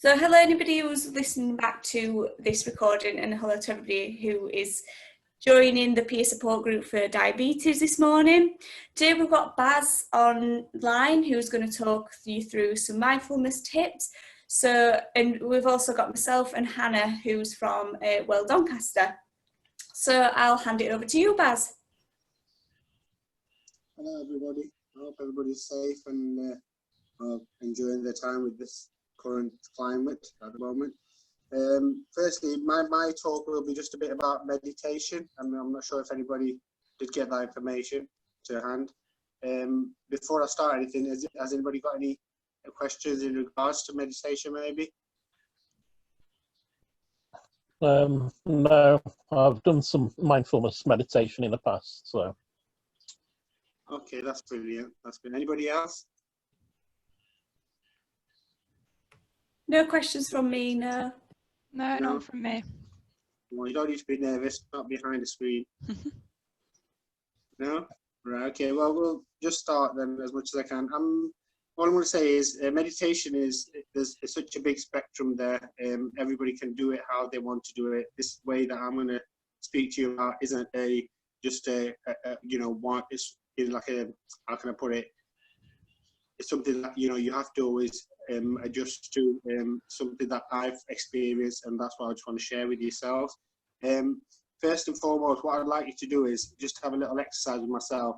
So hello anybody who's listening back to this recording, and hello to everybody who is joining the peer support group for diabetes this morning. Today we've got Baz online who's going to talk you through some mindfulness tips. And we've also got myself and Hannah who's from Doncaster. So I'll hand it over to you, Baz. Hello everybody, I hope everybody's safe and enjoying their time with this current climate at the moment. Firstly, my talk will be just a bit about meditation. I'm not sure if anybody did get that information to hand. Before I start anything, has anybody got any questions in regards to meditation maybe? No, I've done some mindfulness meditation in the past, so. Okay, that's brilliant. That's good. Anybody else? No questions from me, no. No, not from me. Well, you don't need to be nervous, not behind the screen. No? Right, okay, well, we'll just start then as much as I can. All I'm going to say is meditation there's such a big spectrum there. Everybody can do it how they want to do it. This way that I'm going to speak to you about isn't just one, it's like a, how can I put it? It's something that, you have to always adjust to, something that I've experienced, and that's what I just want to share with yourselves. First and foremost, what I'd like you to do is just have a little exercise with myself.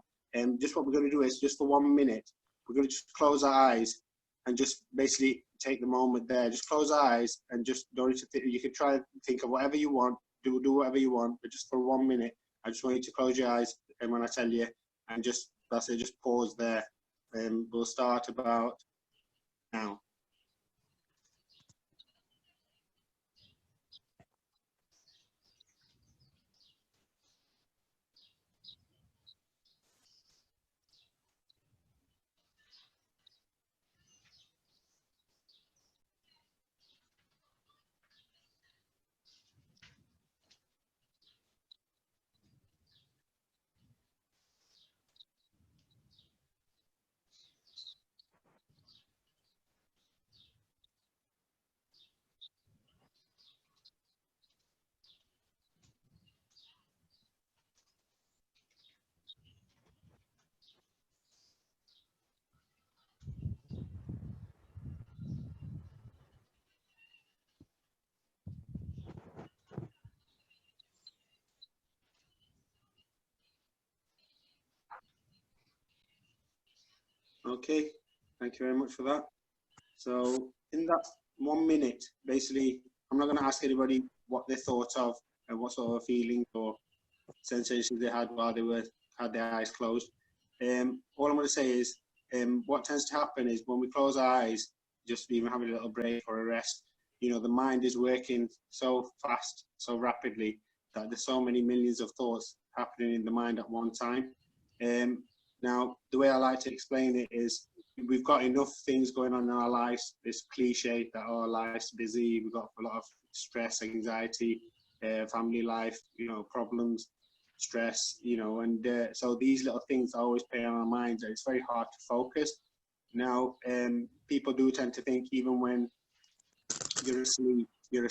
Just what we're going to do is just for 1 minute, we're going to just close our eyes and just basically take the moment there. Just close our eyes and just don't need to think. You can try and think of whatever you want, do whatever you want, but just for 1 minute, I just want you to close your eyes, and when I tell you, and just, that's it, just pause there. We'll start about now. Okay, thank you very much for that. So in that 1 minute, basically, I'm not going to ask anybody what they thought of and what sort of feelings or sensations they had while they had their eyes closed. All I'm going to say is, what tends to happen is when we close our eyes, just even having a little break or a rest, the mind is working so fast, so rapidly, that there's so many millions of thoughts happening in the mind at one time. Now, the way I like to explain it is, we've got enough things going on in our lives. It's cliche that our life's busy. We've got a lot of stress, anxiety, family life, problems, stress, and so these little things always play on our minds, and it's very hard to focus. Now, people do tend to think even when you're asleep, you're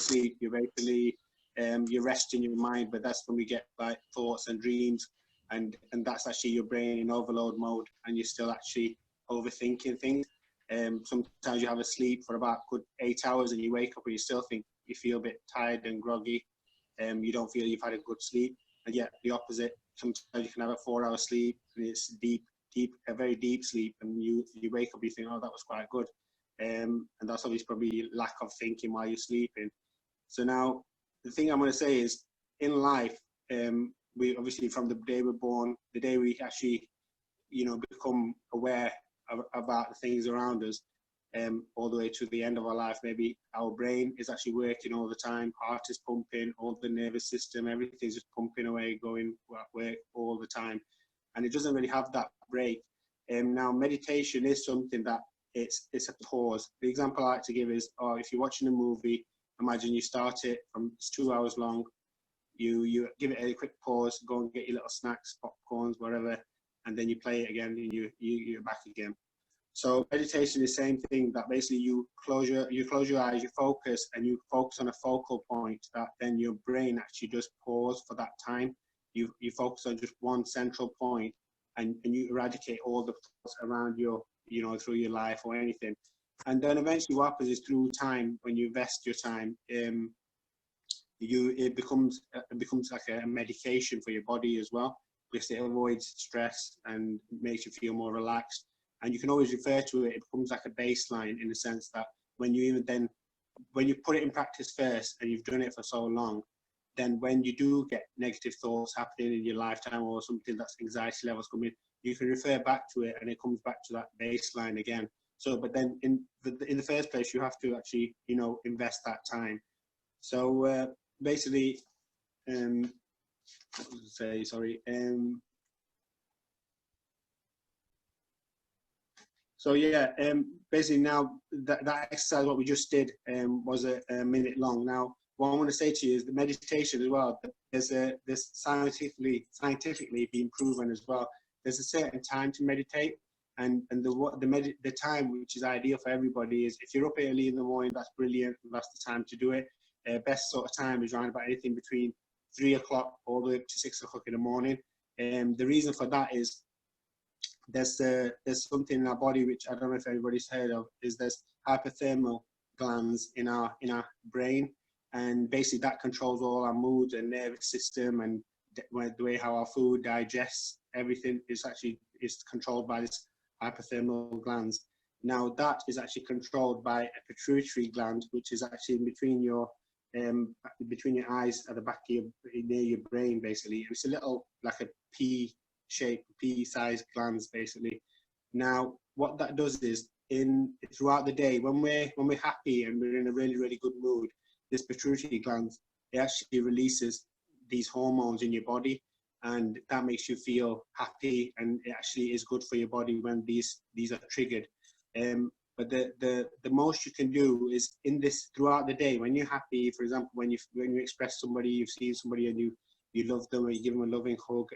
basically, you're resting your mind, but that's when we get like thoughts and dreams, and that's actually your brain in overload mode, and you're still actually overthinking things. Sometimes you have a sleep for about good 8 hours and you wake up and you feel a bit tired and groggy. You don't feel you've had a good sleep, and yet the opposite. Sometimes you can have a 4-hour sleep and it's a very deep sleep, and you wake up and you think, oh, that was quite good. And that's obviously probably lack of thinking while you're sleeping. So now the thing I'm going to say is, in life, we obviously, from the day we're born, the day we actually become aware about the things around us, all the way to the end of our life, maybe our brain is actually working all the time, heart is pumping, all the nervous system, everything's just pumping away, going at work all the time, and it doesn't really have that break. Now, meditation is something that it's a pause. The example I like to give is, if you're watching a movie, imagine you start it from, it's 2 hours long, you give it a quick pause, go and get your little snacks, popcorns, whatever, and then you play it again, and you're back again. So meditation is the same thing, that basically you close your eyes, you focus, and you focus on a focal point that then your brain actually just pause for that time. You focus on just one central point, and you eradicate all the thoughts around your, through your life or anything. And then eventually what happens is, through time, when you invest your time, it becomes like a medication for your body as well, because it avoids stress and makes you feel more relaxed. And you can always refer to it. It becomes like a baseline, in the sense that when you put it in practice first, and you've done it for so long, then when you do get negative thoughts happening in your lifetime, or something that's anxiety levels coming, you can refer back to it, and it comes back to that baseline again. So, but then in the first place, you have to actually, invest that time. So basically, So yeah, basically now that exercise, what we just did, was a minute long. Now, what I want to say to you is the meditation as well. There's scientifically been proven as well. There's a certain time to meditate, and the time which is ideal for everybody is, if you're up early in the morning, that's brilliant. That's the time to do it. Best sort of time is around about anything between 3 o'clock all the way up to 6 o'clock in the morning. The reason for that is, there's something in our body which I don't know if everybody's heard of, is there's hypothermal glands in our brain, and basically that controls all our moods and nervous system, and the way how our food digests. Everything is controlled by this hypothermal glands. Now that is actually controlled by a pituitary gland, which is actually in between your eyes at the back of near your brain, basically. It's a little, like a pea-sized glands, basically. Now, what that does is, throughout the day, when we're happy and we're in a really, really good mood, this pituitary gland, it actually releases these hormones in your body, and that makes you feel happy, and it actually is good for your body when these are triggered. But the most you can do is, throughout the day, when you're happy, for example, when you express somebody, you've seen somebody and you love them, or you give them a loving hug,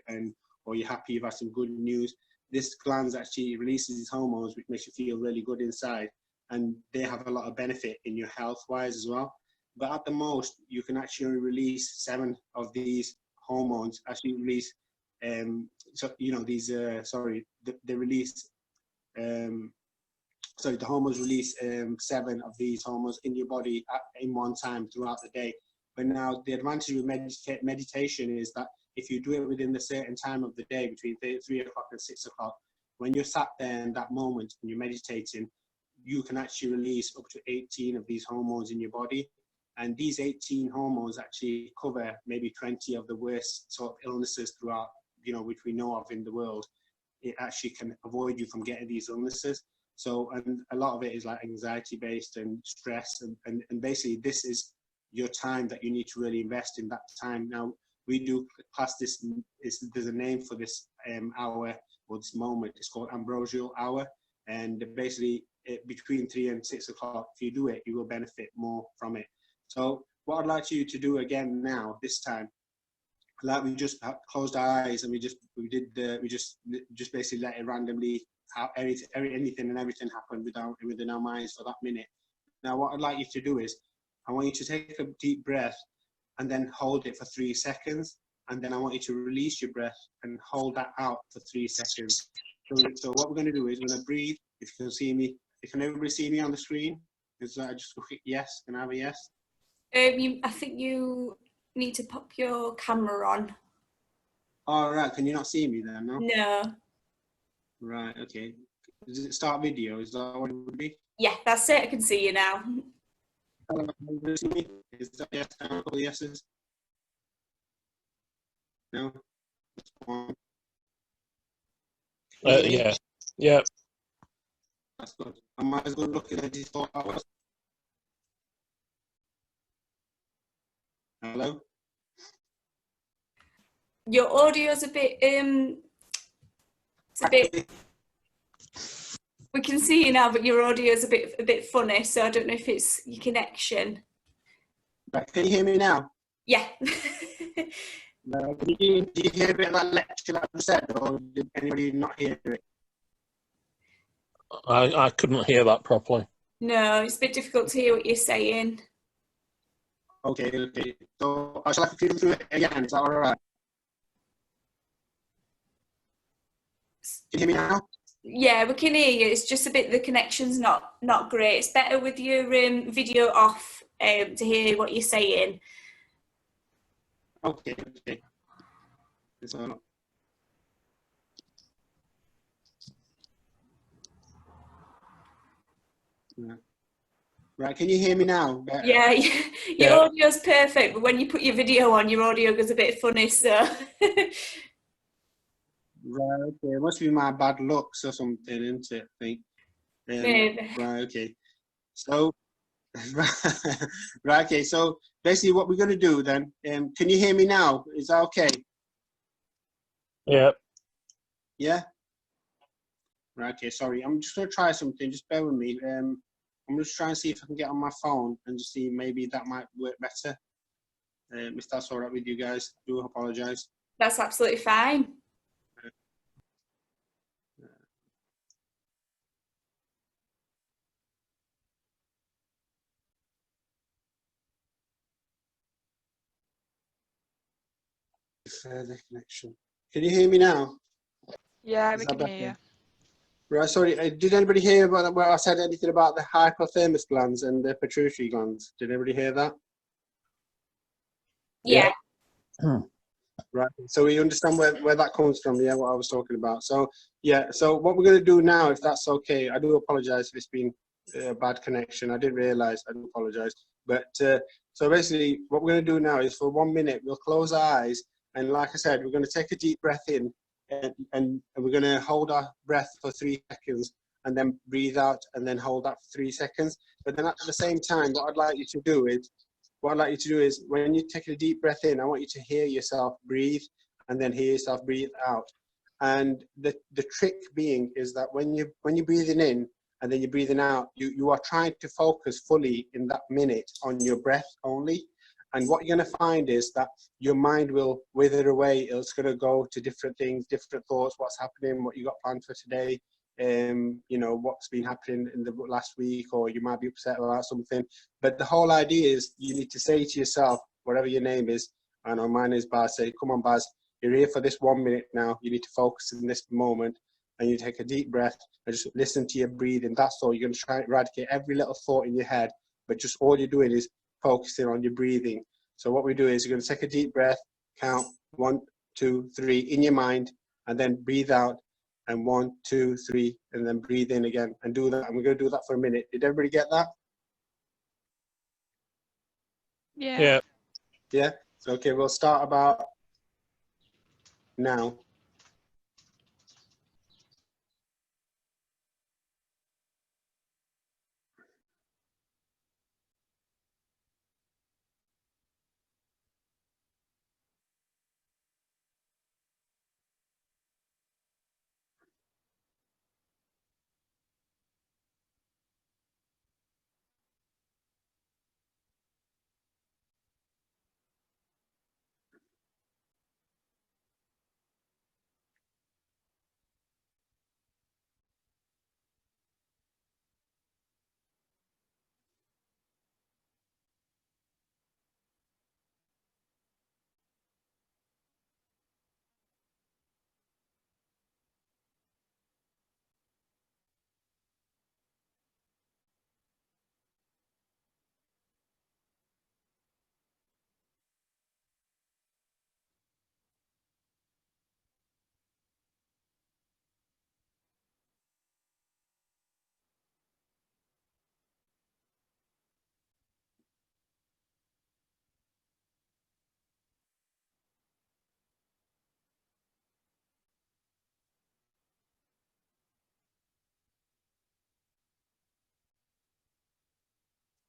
or you're happy you've had some good news, this gland actually releases these hormones, which makes you feel really good inside, and they have a lot of benefit in your health-wise as well. But at the most, you can actually only release 7 of these hormones. Actually release, they release. The hormones release 7 of these hormones in your body in one time throughout the day. But now the advantage with meditation is that if you do it within a certain time of the day, between 3 o'clock and 6 o'clock, when you're sat there in that moment and you're meditating, you can actually release up to 18 of these hormones in your body. And these 18 hormones actually cover maybe 20 of the worst sort of illnesses throughout, which we know of in the world. It actually can avoid you from getting these illnesses. So, and a lot of it is like anxiety based and stress, and basically this is your time that you need to really invest in that time. Now, we do class this, there's a name for this hour, or this moment. It's called ambrosial hour, and basically between 3 and 6 o'clock, if you do it, you will benefit more from it. So what I'd like you to do again now, this time, like we just closed our eyes and we just basically let it randomly, anything and everything happen within our minds for that minute. Now what I'd like you to do is, I want you to take a deep breath and then hold it for 3 seconds, and then I want you to release your breath and hold that out for 3 seconds. So what we're going to do is, we're going to breathe. If you can see me, can everybody see me on the screen? Is that just a quick yes? Can I have a yes? I think you need to pop your camera on. All right. Can you not see me then? No. No. Right. Okay. Does it start video? Is that what it would be? Yeah, that's it. I can see you now. Hello, can you see me? Is that yes? A couple yeses? No. Just one. Yeah. Yeah. That's good. Am I as good looking as you thought I was? Hello? Your audio's a bit, it's a bit, we can see you now, but your audio's a bit funny, so I don't know if it's your connection. Right, can you hear me now? Yeah. Did you hear a bit of that lecture that I said, or did anybody not hear it? I couldn't hear that properly. No, it's a bit difficult to hear what you're saying. Okay, okay. So shall I continue through it again? Is that all right? Can you hear me now? Yeah, we can hear you. It's just a bit, the connection's not great. It's better with your video off to hear what you're saying. Okay, okay. So, yeah. Right, can you hear me now? Better. Yeah, your Yeah. audio's perfect, but when you put your video on, your audio goes a bit funny, so. Right, okay. It must be my bad looks or something, isn't it? I think. Maybe. Right, okay. So, right, okay. So basically, what we're going to do then? Can you hear me now? Is that okay? Yeah. Yeah. Right, okay. Sorry, I'm just going to try something. Just bear with me. I'm just trying to see if I can get on my phone and just see maybe that might work better. If that's all right with you guys, I do apologise. That's absolutely fine. Further connection. Can you hear me now? Yeah, Is we that can hear better? you. Right, sorry. Did anybody hear about where I said anything about the hypothalamus glands and the pituitary glands? Did anybody hear that? Yeah. Right. So we understand where that comes from, yeah, what I was talking about. So, yeah, so what we're going to do now, if that's okay, I do apologize if it's been a bad connection. I didn't realize, I do apologize. But so basically, what we're going to do now is for 1 minute, we'll close our eyes. And like I said, we're going to take a deep breath in and we're going to hold our breath for 3 seconds and then breathe out and then hold that for 3 seconds. But then at the same time, what I'd like you to do is when you take a deep breath in, I want you to hear yourself breathe and then hear yourself breathe out. And the trick being is that when you're breathing in and then you're breathing out, you are trying to focus fully in that minute on your breath only. And what you're going to find is that your mind will wither away. It's going to go to different things, different thoughts, what's happening, what you got planned for today, you know, what's been happening in the last week, or you might be upset about something. But the whole idea is you need to say to yourself, whatever your name is, I know mine is Baz, say, come on, Baz, you're here for this 1 minute now. You need to focus in this moment. And you take a deep breath and just listen to your breathing. That's all. You're going to try and eradicate every little thought in your head, but just all you're doing is focusing on your breathing. So what we do is you're going to take a deep breath, count 1, 2, 3 in your mind, and then breathe out. And 1, 2, 3, and then breathe in again and do that. And we're going to do that for a minute. Did everybody get that? Yeah. Yeah. Yeah? So, okay, we'll start about now.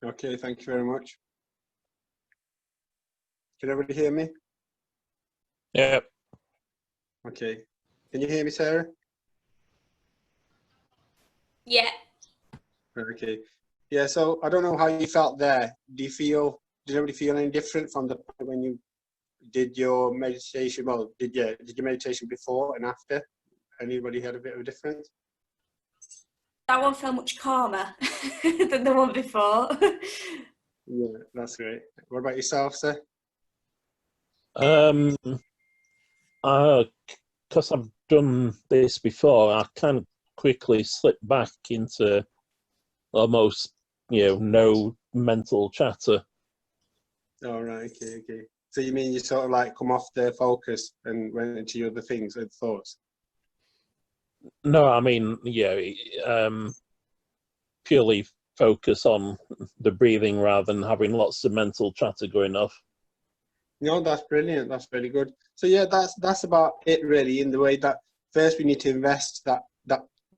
Okay, thank you very much. Can everybody hear me? Yeah. Okay. Can you hear me, Sarah? Yeah. Okay. Yeah, so I don't know how you felt there. Did anybody feel any different from the point when you did your meditation? Well, did your meditation before and after? Anybody had a bit of a difference? That one felt much calmer than the one before. Yeah, that's great. What about yourself, sir? Because I've done this before, I kind of quickly slip back into almost, no mental chatter. All right, okay. So you mean you sort of like come off the focus and went into other things and thoughts? No, I mean, purely focus on the breathing rather than having lots of mental chatter going off. No, that's brilliant. That's really good. So yeah, that's about it really. In the way that first we need to invest that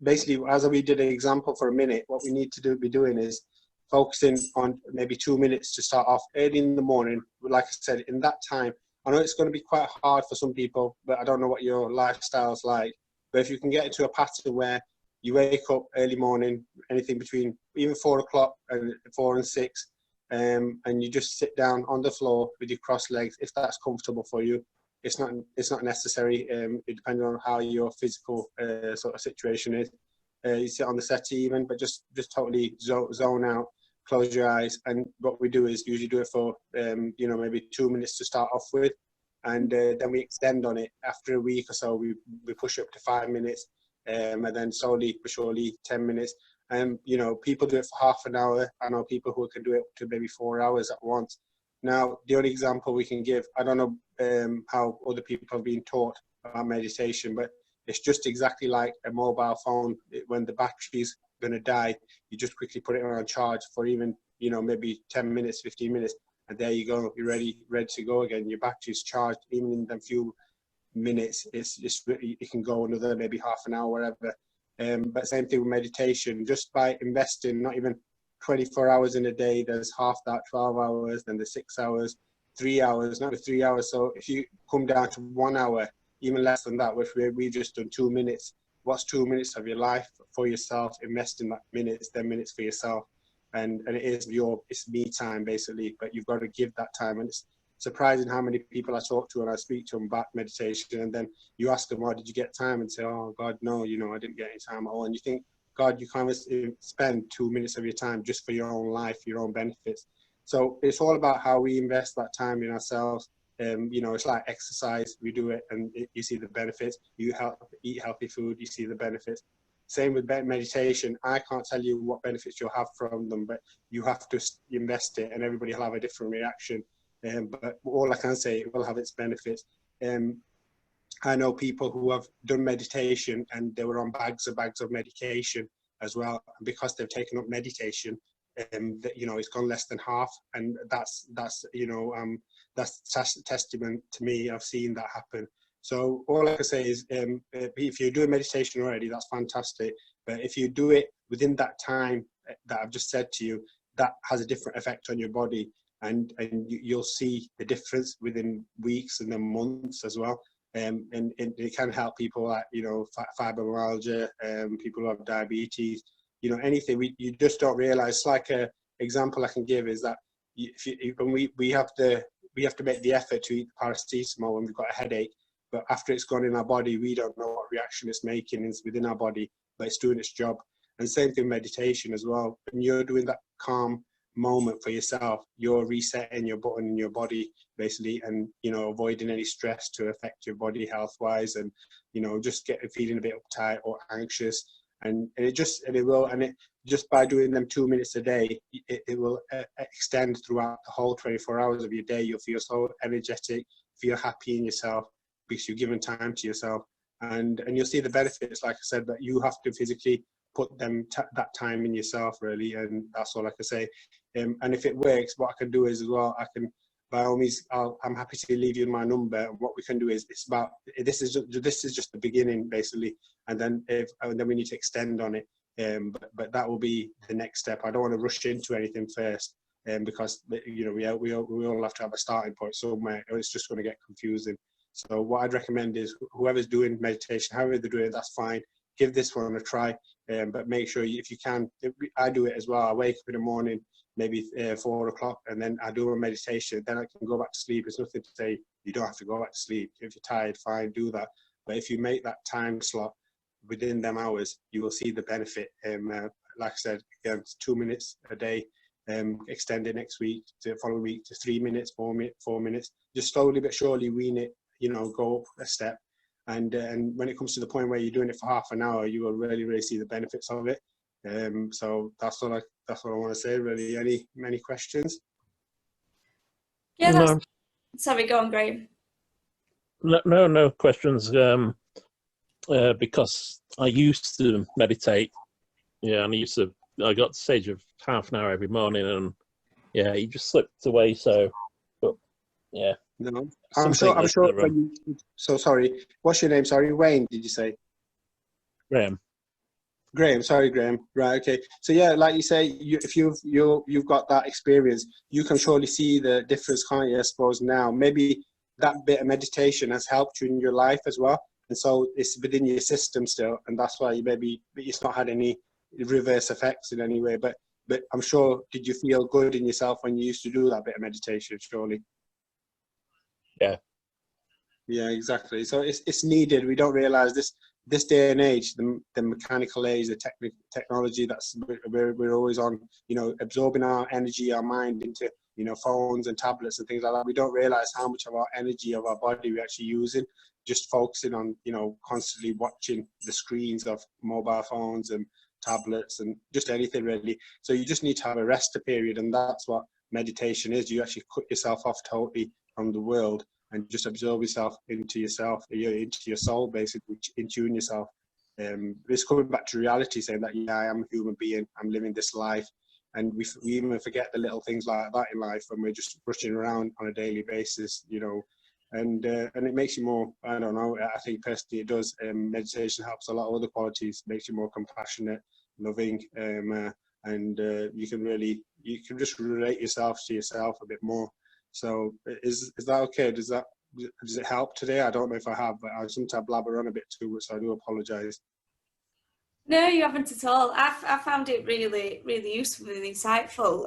basically, as we did an example for a minute, what we need to be doing is focusing on maybe 2 minutes to start off early in the morning. Like I said, in that time, I know it's going to be quite hard for some people, but I don't know what your lifestyle's like. But if you can get into a pattern where you wake up early morning, anything between even 4 o'clock and 4 and 6. And you just sit down on the floor with your crossed legs if that's comfortable for you. It's not necessary. It depends on how your physical sort of situation is. You sit on the settee even, but just totally zone out, close your eyes, and what we do is usually do it for maybe 2 minutes to start off with, and then we extend on it. After a week or so, we push up to 5 minutes, and then slowly but surely 10 minutes. People do it for half an hour. I know people who can do it to maybe 4 hours at once. Now, the only example we can give, I don't know how other people have been taught about meditation, but it's just exactly like a mobile phone. When the battery's going to die, you just quickly put it on charge for even, maybe 10 minutes, 15 minutes, and there you go. You're ready to go again. Your battery's charged. Even in them few minutes, it can go another maybe half an hour, whatever. But same thing with meditation, just by investing not even 24 hours in a day, there's half that, 12 hours, then the 6 hours, 3 hours, not the 3 hours. So if you come down to 1 hour, even less than that, which we've just done 2 minutes, what's 2 minutes of your life for yourself? Invest in that minutes, 10 minutes for yourself. And it's me time basically, but you've got to give that time. And it's surprising how many people I talk to and I speak to them about meditation, and then you ask them, "Oh, did you get time?" and say, "Oh God, no, I didn't get any time at all." And you think, God, you can't spend 2 minutes of your time just for your own life, your own benefits. So it's all about how we invest that time in ourselves. It's like exercise. We do it, and you see the benefits. You eat healthy food, you see the benefits. Same with meditation. I can't tell you what benefits you'll have from them, but you have to invest it, and everybody will have a different reaction. But all I can say, it will have its benefits. I know people who have done meditation and they were on bags of medication as well. And because they've taken up meditation, it's gone less than half. And that's testament to me. I've seen that happen. So all I can say is, if you're doing meditation already, that's fantastic. But if you do it within that time that I've just said to you, that has a different effect on your body. And you'll see the difference within weeks and then months as well. And it can help people like, fibromyalgia, people who have diabetes, anything. You just don't realize. It's like a example I can give is that when we have to make the effort to eat paracetamol when we've got a headache, but after it's gone in our body, we don't know what reaction it's making is within our body, but it's doing its job. And same thing meditation as well. When you're doing that calm moment for yourself, you're resetting your button in your body basically, and avoiding any stress to affect your body health wise, and just feeling a bit uptight or anxious, and it just by doing them 2 minutes a day, it will extend throughout the whole 24 hours of your day. You'll feel so energetic, feel happy in yourself because you're giving time to yourself, and you'll see the benefits, like I said, that you have to physically put that time in yourself really. And that's all I can say. And if it works, what I can do is as well, I can, by all means, I'm happy to leave you my number. And what we can do is, this is just the beginning basically, and then we need to extend on it. But that will be the next step. I don't want to rush into anything first, because we all have to have a starting point somewhere, or it's just going to get confusing. So what I'd recommend is, whoever's doing meditation, however they're doing it, that's fine. Give this one a try, but make sure if you can. I do it as well. I wake up in the morning, maybe 4 o'clock, and then I do a meditation. Then I can go back to sleep. It's nothing to say you don't have to go back to sleep. If you're tired, fine, do that. But if you make that time slot, within them hours, you will see the benefit. Like I said, again, it's 2 minutes a day, extend it next week to the following week to 3 minutes, 4 minutes, just slowly but surely wean it, go up a step. And when it comes to the point where you're doing it for half an hour, you will really see the benefits of it. So that's what I want to say, really. Many questions? Yeah, No. Sorry, go on, Graham. No questions. Because I used to meditate, and I got to the stage of half an hour every morning, and he just slipped away. So, but yeah. No, I'm sure. So sorry. What's your name? Sorry, Wayne. Did you say? Graham. Sorry, Graham. Right. Okay. So yeah, like you say, if you've got that experience, you can surely see the difference, can't you? I suppose now maybe that bit of meditation has helped you in your life as well, and so it's within your system still, and that's why it's not had any reverse effects in any way. But I'm sure, did you feel good in yourself when you used to do that bit of meditation? Surely. Yeah, exactly. So it's needed. We don't realize this day and age, the mechanical age, the technology that's we're always on, absorbing our energy, our mind into, phones and tablets and things like that. We don't realize how much of our energy, of our body, we're actually using, just focusing on, constantly watching the screens of mobile phones and tablets and just anything really. So you just need to have a rest period, and that's what meditation is. You actually cut yourself off totally from the world and just absorb yourself into yourself, into your soul, basically, in tune yourself. It's coming back to reality, saying that, I am a human being, I'm living this life. And we even forget the little things like that in life when we're just rushing around on a daily basis, and it makes you more, I don't know, I think personally it does. Meditation helps a lot of other qualities, makes you more compassionate, loving, and you can just relate yourself to yourself a bit more. So is that okay? Does it help today? I don't know if I have, but I sometimes blabber on a bit too much, so I do apologise. No, you haven't at all. I found it really, really useful and insightful.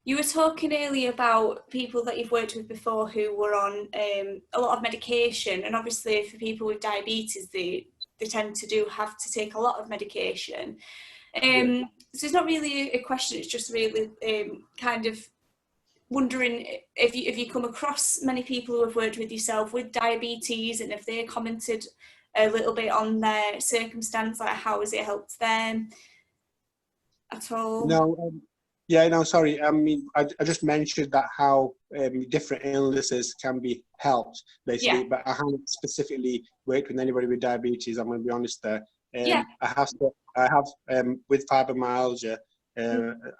You were talking earlier about people that you've worked with before who were on a lot of medication, and obviously for people with diabetes, they tend to have to take a lot of medication. So it's not really a question, it's just really kind of wondering if you come across many people who have worked with yourself with diabetes, and if they commented a little bit on their circumstance, like how has it helped them at all? No, sorry. I mean, I just mentioned that how different illnesses can be helped, basically, but I haven't specifically worked with anybody with diabetes. I'm going to be honest there. I have with fibromyalgia.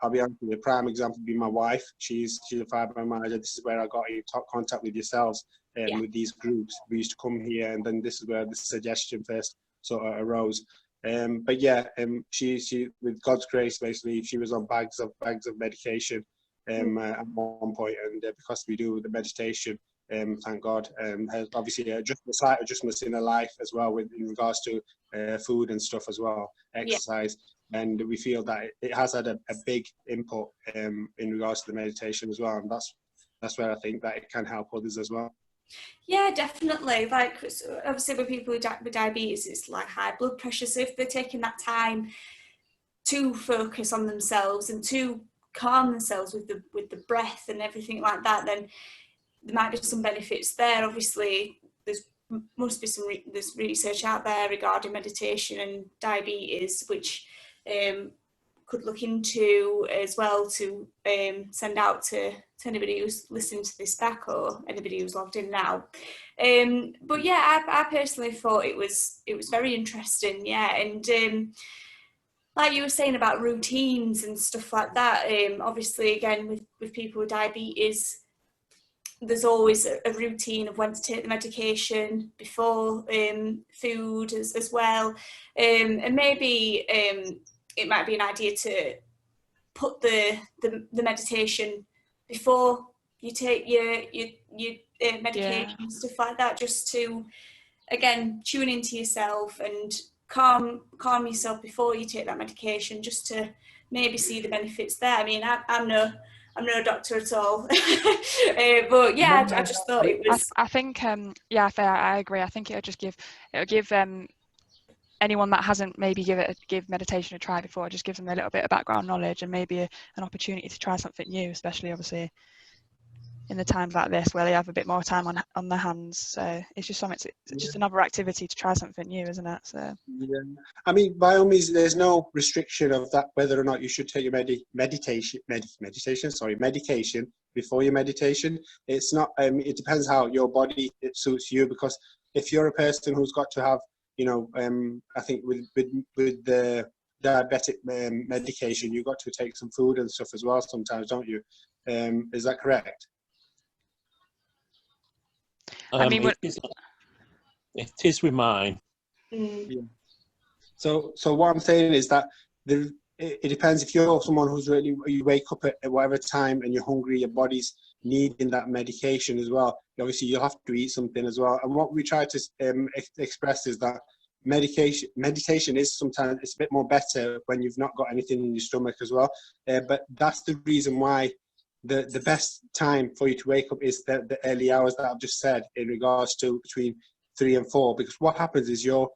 I'll be honest with you, the prime example would be my wife. She's a fibromyalgia. This is where I got in contact with yourselves, with these groups. We used to come here, and then this is where the suggestion first sort of arose. But she with God's grace, basically, she was on bags of medication at one point, and because we do the meditation, thank God, has obviously slight adjustments in her life as well, in regards to food and stuff as well, exercise. And we feel that it has had a big input in regards to the meditation as well, and that's where I think that it can help others as well. Yeah, definitely. Like, obviously with people with diabetes, it's like high blood pressure, so if they're taking that time to focus on themselves and to calm themselves with the breath and everything like that, then there might be some benefits there. Obviously must be there's research out there regarding meditation and diabetes, which could look into as well, to send out to anybody who's listening to this back, or anybody who's logged in now. But yeah, I personally thought it was very interesting, and like you were saying about routines and stuff like that, obviously again with people with diabetes, there's always a routine of when to take the medication before food as well, and maybe it might be an idea to put the meditation before you take your medication, stuff like that, just to again tune into yourself and calm yourself before you take that medication, just to maybe see the benefits there. I mean, I'm no doctor at all, but yeah, I just thought it was. I think I agree. I think it'll give anyone that hasn't maybe give meditation a try before, just gives them a little bit of background knowledge and maybe an opportunity to try something new, especially obviously in the times like this where they have a bit more time on their hands. So it's just it's just another activity to try something new, isn't it? So yeah, I mean, by all means, there's no restriction of that whether or not you should take your medication before your meditation. It's not. It depends how your body it suits you, because if you're a person who's got to have, I think with the diabetic medication, you've got to take some food and stuff as well sometimes, don't you? Is that correct? I mean, it is with mine. Yeah. So what I'm saying is that it depends. If you're someone who's really, you wake up at whatever time and you're hungry, your body's needing that medication as well. Obviously, you'll have to eat something as well. And what we try to express is that meditation is sometimes it's a bit more better when you've not got anything in your stomach as well. But that's the reason why the best time for you to wake up is the early hours that I've just said, in regards to between 3 and 4, because what happens is your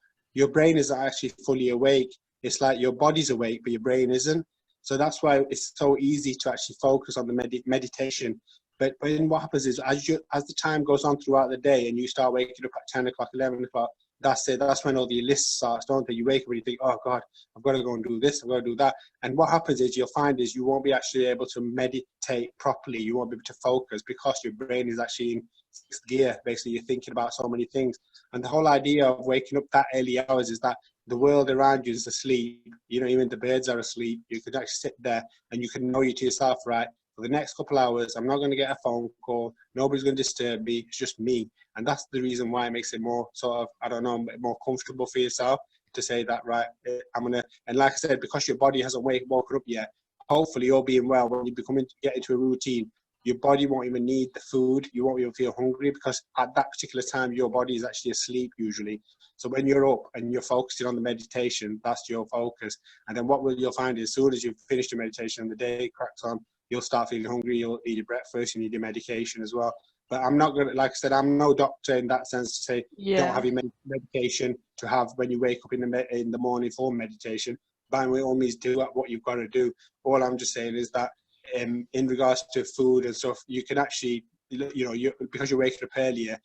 brain is actually fully awake. It's like your body's awake, but your brain isn't. So that's why it's so easy to actually focus on the meditation. But then what happens is as the time goes on throughout the day and you start waking up at 10 o'clock, 11 o'clock, that's it. That's when all the lists starts, don't they? You wake up and you think, oh God, I've got to go and do this, I've got to do that. And what happens is you'll find is you won't be actually able to meditate properly. You won't be able to focus because your brain is actually in sixth gear. Basically, you're thinking about so many things. And the whole idea of waking up that early hours is that the world around you is asleep. Even the birds are asleep. You could actually sit there and you can know you to yourself, right? For the next couple hours, I'm not going to get a phone call. Nobody's going to disturb me. It's just me. And that's the reason why it makes it more sort of, I don't know, more comfortable for yourself to say that, right, I'm going to, and like I said, because your body hasn't woken up yet, hopefully you're being well. When you get into a routine, your body won't even need the food. You won't even feel hungry because at that particular time, your body is actually asleep usually. So when you're up and you're focusing on the meditation, that's your focus. And then you'll find is as soon as you've finished your meditation and the day cracks on, you'll start feeling hungry, you'll eat your breakfast, you need your medication as well. But I'm not going to, like I said, I'm no doctor in that sense to say, don't have your medication to have when you wake up in the morning for meditation. By all means, do what you've got to do. All I'm just saying is that in regards to food and stuff, you can actually, because you're waking up earlier,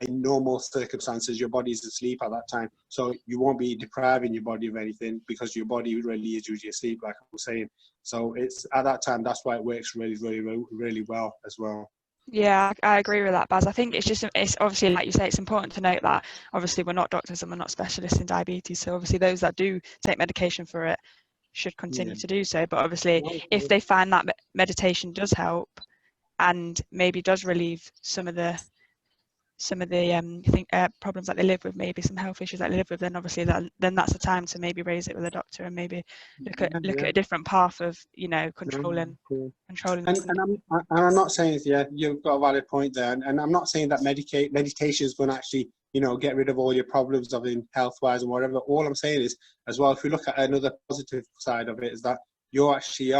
in normal circumstances, your body is asleep at that time. So you won't be depriving your body of anything because your body really is usually asleep, like I was saying. So it's at that time, that's why it works really, really, really well as well. Yeah, I agree with that, Baz. I think it's obviously, like you say, it's important to note that obviously we're not doctors and we're not specialists in diabetes. So obviously those that do take medication for it should continue to do so. But obviously if they find that meditation does help and maybe does relieve some of the problems that they live with, maybe some health issues that they live with, then obviously then that's the time to maybe raise it with a doctor and maybe look at a different path of controlling. And I'm not saying, you've got a valid point there, and I'm not saying that meditation is going to actually get rid of all your problems of in health wise and whatever. All I'm saying is as well, if we look at another positive side of it, is that you are actually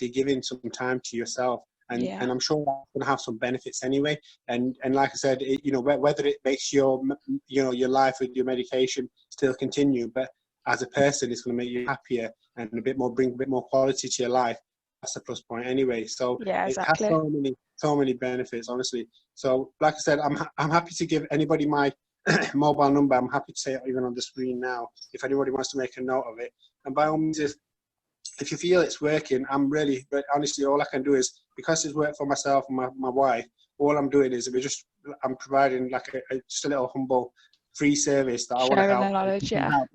giving some time to yourself. And I'm sure that's going to have some benefits anyway. And like I said, whether it makes your life with your medication still continue, but as a person, it's going to make you happier and bring a bit more quality to your life. That's a plus point anyway. So exactly. It has so many benefits, honestly. So like I said, I'm happy to give anybody my mobile number. I'm happy to say it even on the screen now, if anybody wants to make a note of it. And by all means, if you feel it's working, but honestly, all I can do is, because it's worked for myself and my wife, all I'm doing is I'm providing like just a little humble free service that I want to help. Knowledge, help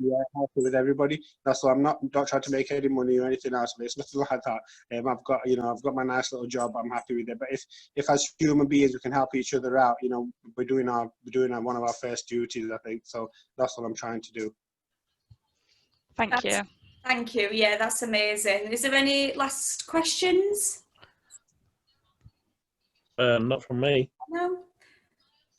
with everybody. That's why I'm not trying to make any money or anything else. It's nothing like that. I've got my nice little job. I'm happy with it. But if as human beings we can help each other out, we're doing one of our first duties, I think. So that's what I'm trying to do. Thank you. Thank you. Yeah, that's amazing. Is there any last questions? Not from me. No.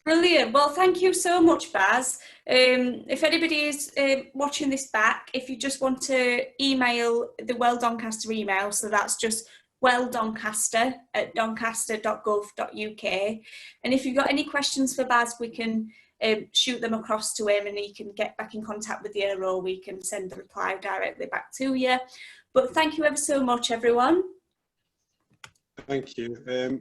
Brilliant. Well, thank you so much, Baz. If anybody is watching this back, if you just want to email the Well Doncaster email, so that's just welldoncaster@doncaster.gov.uk. And if you've got any questions for Baz, we can shoot them across to him and he can get back in contact with you, or we can send the reply directly back to you. But thank you ever so much, everyone. Thank you.